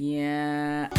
Yeah.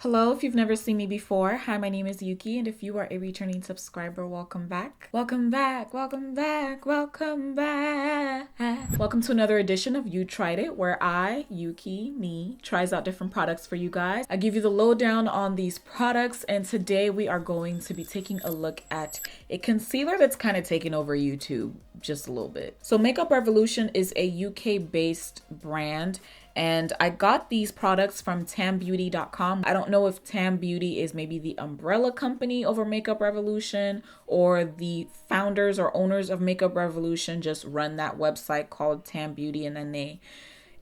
Hello, if you've never seen me before, hi, my name is Youkeyy, and if you are a returning subscriber, welcome back. Welcome back, welcome back, welcome back. Welcome to another edition of You Tried It, where I, Youkeyy, me, tries out different products for you guys. I give you the lowdown on these products, and today we are going to be taking a look at a concealer that's kind of taken over YouTube just a little bit. So Makeup Revolution is a UK-based brand, and I got these products from tambeauty.com. I don't know if Tam Beauty is maybe the umbrella company over Makeup Revolution, or the founders or owners of Makeup Revolution just run that website called Tam Beauty and then they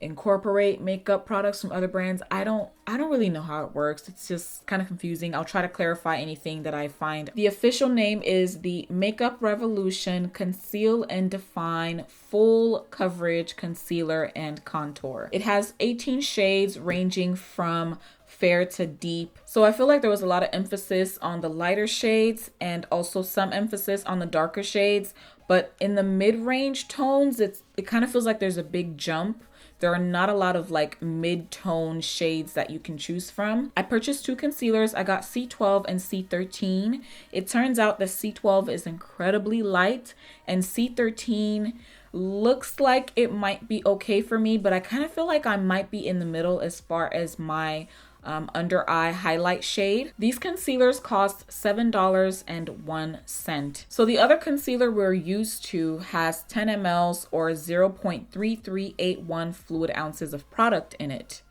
incorporate makeup products from other brands. I don't really know how it works. It's just kind of confusing. I'll try to clarify anything that I find. The official name is the Makeup Revolution Conceal and Define Full Coverage Concealer and Contour. It has 18 shades ranging from fair to deep. So I feel like there was a lot of emphasis on the lighter shades and also some emphasis on the darker shades, but in the mid-range tones, it kind of feels like there's a big jump. There are not a lot of like mid-tone shades that you can choose from. I purchased two concealers. I got C12 and C13. It turns out that C12 is incredibly light and C13 looks like it might be okay for me, but I kind of feel like I might be in the middle as far as my under eye highlight shade. These concealers cost $7.01. So the other concealer we're used to has 10 mLs or 0.3381 fluid ounces of product in it.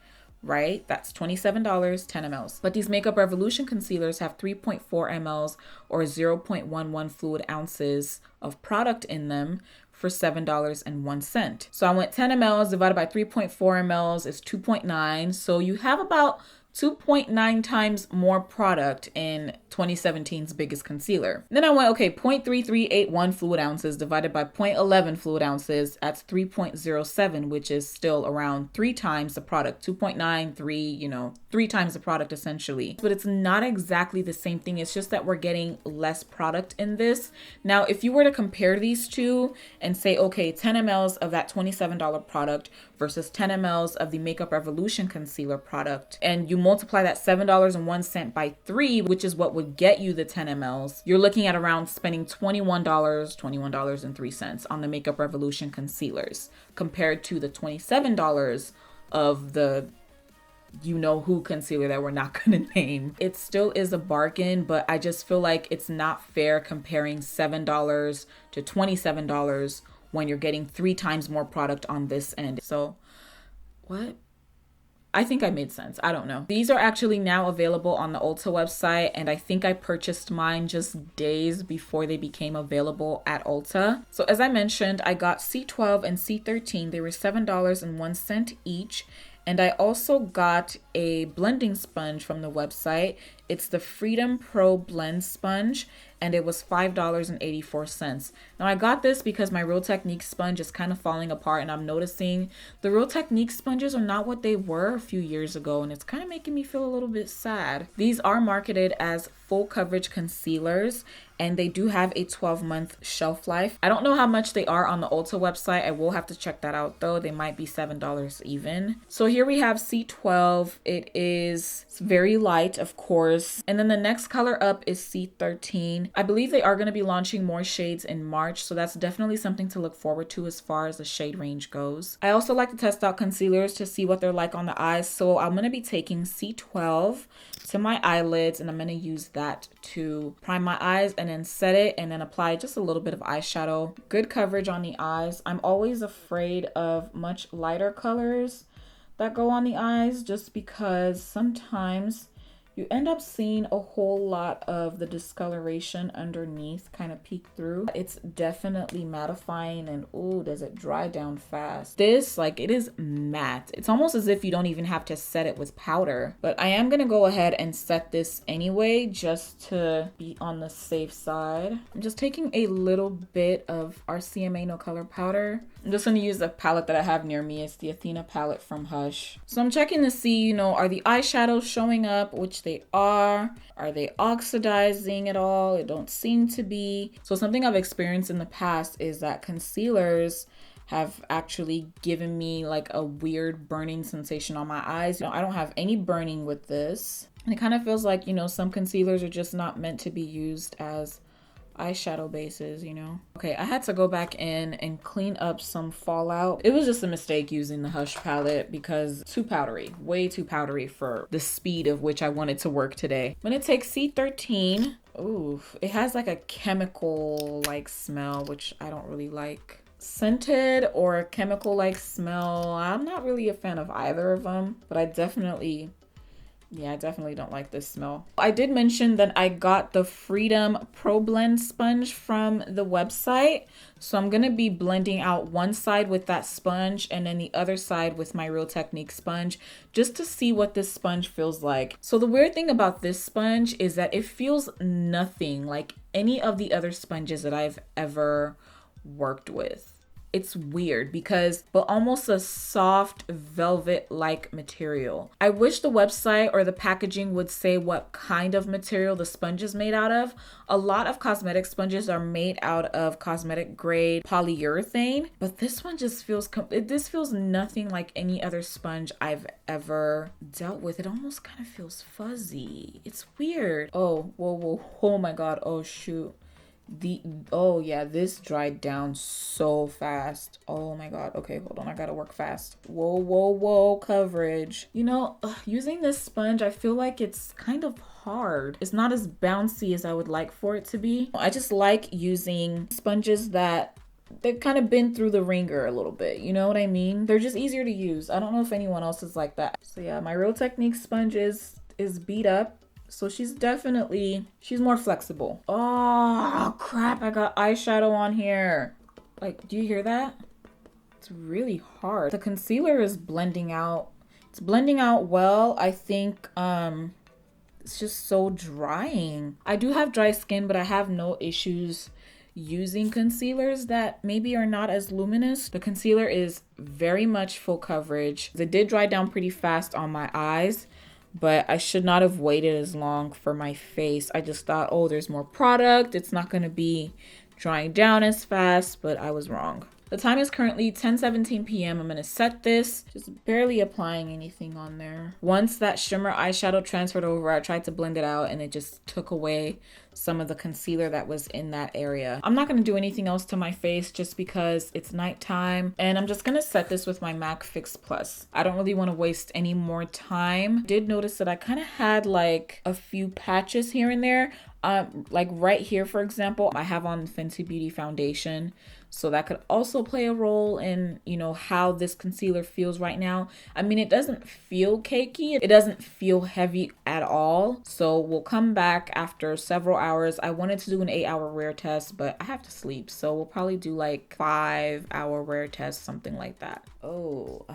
Right? That's $27, 10 mLs. But these Makeup Revolution concealers have 3.4 mLs or 0.11 fluid ounces of product in them for $7.01. So I went 10 mLs divided by 3.4 mLs is 2.9. So you have about 2.9 times more product in 2017's biggest concealer. Then I went, okay, 0.3381 fluid ounces divided by 0.11 fluid ounces, that's 3.07, which is still around 3 times the product. 2.93, 3 times the product essentially. But it's not exactly the same thing. It's just that we're getting less product in this. Now, if you were to compare these two and say, okay, 10 mLs of that $27 product versus 10 mLs of the Makeup Revolution concealer product, and you multiply that $7.01 by 3, which is what would get you the 10 mLs, you're looking at around spending $21.03 on the Makeup Revolution concealers compared to the $27 of the who concealer that we're not gonna name. It still is a bargain, but I just feel like it's not fair comparing $7 to $27 when you're getting 3 times more product on this end. So what? I think I made sense. I don't know. These are actually now available on the Ulta website, and I think I purchased mine just days before they became available at Ulta. So as I mentioned, I got C12 and C13. They were $7.01 each. And I also got a blending sponge from the website. It's the Freedom Pro Blend Sponge, and it was $5.84. Now I got this because my Real Technique sponge is kind of falling apart, and I'm noticing the Real Technique sponges are not what they were a few years ago, and it's kind of making me feel a little bit sad. These are marketed as full coverage concealers, and they do have a 12-month shelf life. I don't know how much they are on the Ulta website. I will have to check that out though. They might be $7 even. So here we have C12. It's very light, of course. And then the next color up is C13. I believe they are going to be launching more shades in March, so that's definitely something to look forward to as far as the shade range goes. I also like to test out concealers to see what they're like on the eyes. So I'm going to be taking C12 to my eyelids, and I'm going to use that to prime my eyes and then set it and then apply just a little bit of eyeshadow. Good coverage on the eyes. I'm always afraid of much lighter colors that go on the eyes just because sometimes you end up seeing a whole lot of the discoloration underneath kind of peek through. It's definitely mattifying, and ooh, does it dry down fast. This, like, it is matte. It's almost as if you don't even have to set it with powder. But I am gonna go ahead and set this anyway just to be on the safe side. I'm just taking a little bit of our CMA No Color powder. I'm just gonna use the palette that I have near me. It's the Athena palette from Hush. So I'm checking to see, are the eyeshadows showing up, which they are. Are they oxidizing at all? It don't seem to be. So something I've experienced in the past is that concealers have actually given me like a weird burning sensation on my eyes. I don't have any burning with this. And it kind of feels like, some concealers are just not meant to be used as eyeshadow bases, Okay, I had to go back in and clean up some fallout. It was just a mistake using the Hush palette because too powdery, way too powdery for the speed of which I wanted to work today. I'm gonna take C13. Ooh, it has like a chemical like smell, which I don't really like. Scented or chemical like smell, I'm not really a fan of either of them, but I definitely don't like this smell. I did mention that I got the Freedom Pro Blend sponge from the website. So I'm gonna be blending out one side with that sponge and then the other side with my Real Technique sponge, just to see what this sponge feels like. So the weird thing about this sponge is that it feels nothing like any of the other sponges that I've ever worked with. It's weird but almost a soft velvet-like material. I wish the website or the packaging would say what kind of material the sponge is made out of. A lot of cosmetic sponges are made out of cosmetic grade polyurethane, but this one just feels, this feels nothing like any other sponge I've ever dealt with. It almost kind of feels fuzzy. It's weird. Oh, whoa, oh my God, oh shoot. Oh yeah, this dried down so fast. Oh my God. Okay, hold on, I gotta work fast. Whoa, coverage. Using this sponge, I feel like it's kind of hard. It's not as bouncy as I would like for it to be. I just like using sponges that they've kind of been through the ringer a little bit. You know what I mean? They're just easier to use. I don't know if anyone else is like that. So yeah, my Real Technique sponge is beat up. So she's more flexible. Oh crap, I got eyeshadow on here. Like, do you hear that? It's really hard. The concealer is blending out. It's blending out well. I think it's just so drying. I do have dry skin, but I have no issues using concealers that maybe are not as luminous. The concealer is very much full coverage. It did dry down pretty fast on my eyes, but I should not have waited as long for my face. I just thought, oh, there's more product. It's not gonna be drying down as fast, but I was wrong. The time is currently 10:17 p.m. I'm gonna set this, just barely applying anything on there. Once that shimmer eyeshadow transferred over, I tried to blend it out and it just took away some of the concealer that was in that area. I'm not gonna do anything else to my face just because it's nighttime, and I'm just gonna set this with my MAC Fix Plus. I don't really wanna waste any more time. Did notice that I kind of had like a few patches here and there. Like right here, for example, I have on Fenty Beauty foundation. So that could also play a role in, how this concealer feels right now. I mean, it doesn't feel cakey. It doesn't feel heavy at all. So we'll come back after several hours. I wanted to do an 8-hour wear test, but I have to sleep. So we'll probably do like 5-hour wear test, something like that. Oh,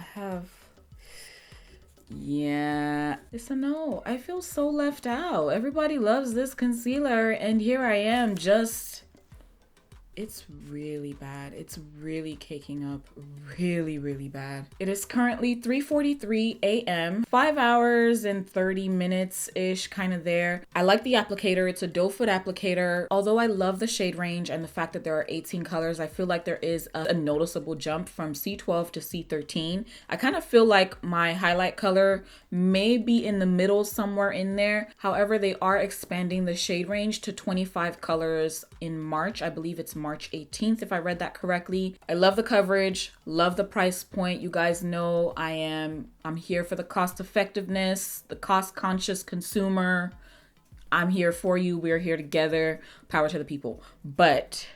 yeah, it's a no. I feel so left out. Everybody loves this concealer, and here I am it's really bad. It's really caking up really bad. It is currently 3:43 a.m. 5 hours and 30 minutes ish, kind of there. I like the applicator. It's a doe foot applicator. Although I love the shade range and the fact that there are 18 colors, I feel like there is a noticeable jump from C12 to C13. I kind of feel like my highlight color may be in the middle somewhere in there. However, they are expanding the shade range to 25 colors in March. I believe it's March 18th, if I read that correctly. I love the coverage, love the price point. You guys know I'm here for the cost effectiveness, the cost conscious consumer. I'm here for you. We're here together. Power to the people. But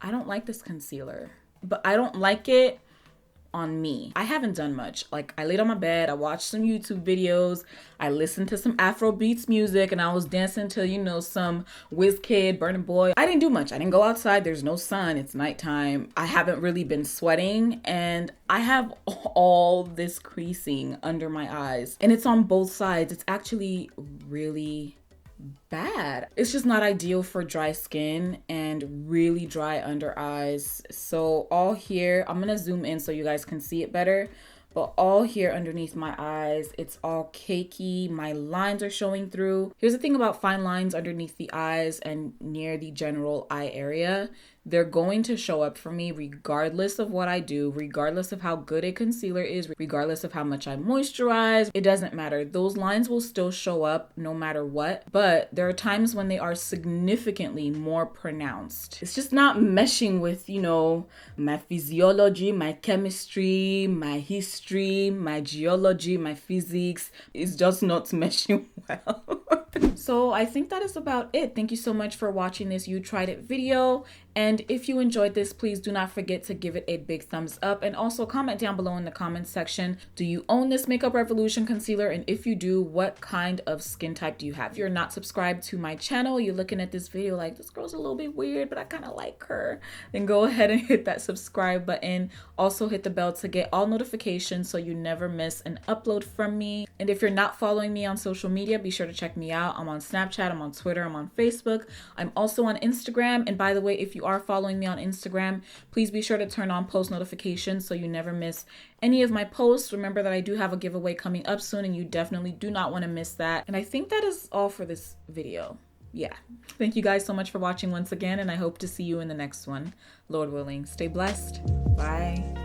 I don't like this concealer. But I don't like it on me. I haven't done much. Like, I laid on my bed, I watched some YouTube videos, I listened to some Afro beats music, and I was dancing to, some WizKid, Burna Boy. I didn't do much. I didn't go outside. There's no sun. It's nighttime. I haven't really been sweating, and I have all this creasing under my eyes, and it's on both sides. It's actually really bad. It's just not ideal for dry skin and really dry under eyes. So all here, I'm gonna zoom in so you guys can see it better, But all here underneath my eyes, it's all cakey. My lines are showing through. Here's the thing about fine lines underneath the eyes and near the general eye area. They're going to show up for me regardless of what I do, regardless of how good a concealer is, regardless of how much I moisturize. It doesn't matter. Those lines will still show up no matter what, but there are times when they are significantly more pronounced. It's just not meshing with, you know, my physiology, my chemistry, my history, my geology, my physics. It's just not meshing well. So I think that is about it. Thank you so much for watching this You Tried It video. And if you enjoyed this, please do not forget to give it a big thumbs up, and also comment down below in the comments section. Do you own this Makeup Revolution concealer? And if you do, what kind of skin type do you have? If you're not subscribed to my channel, you're looking at this video like, this girl's a little bit weird, but I kind of like her, then go ahead and hit that subscribe button. Also hit the bell to get all notifications so you never miss an upload from me. And if you're not following me on social media, be sure to check me out. I'm on Snapchat, I'm on Twitter, I'm on Facebook. I'm also on Instagram. And by the way, if you are following me on Instagram, please be sure to turn on post notifications so you never miss any of my posts. Remember that I do have a giveaway coming up soon, and you definitely do not want to miss that. And I think that is all for this video. Yeah. Thank you guys so much for watching once again, and I hope to see you in the next one. Lord willing, stay blessed. Bye.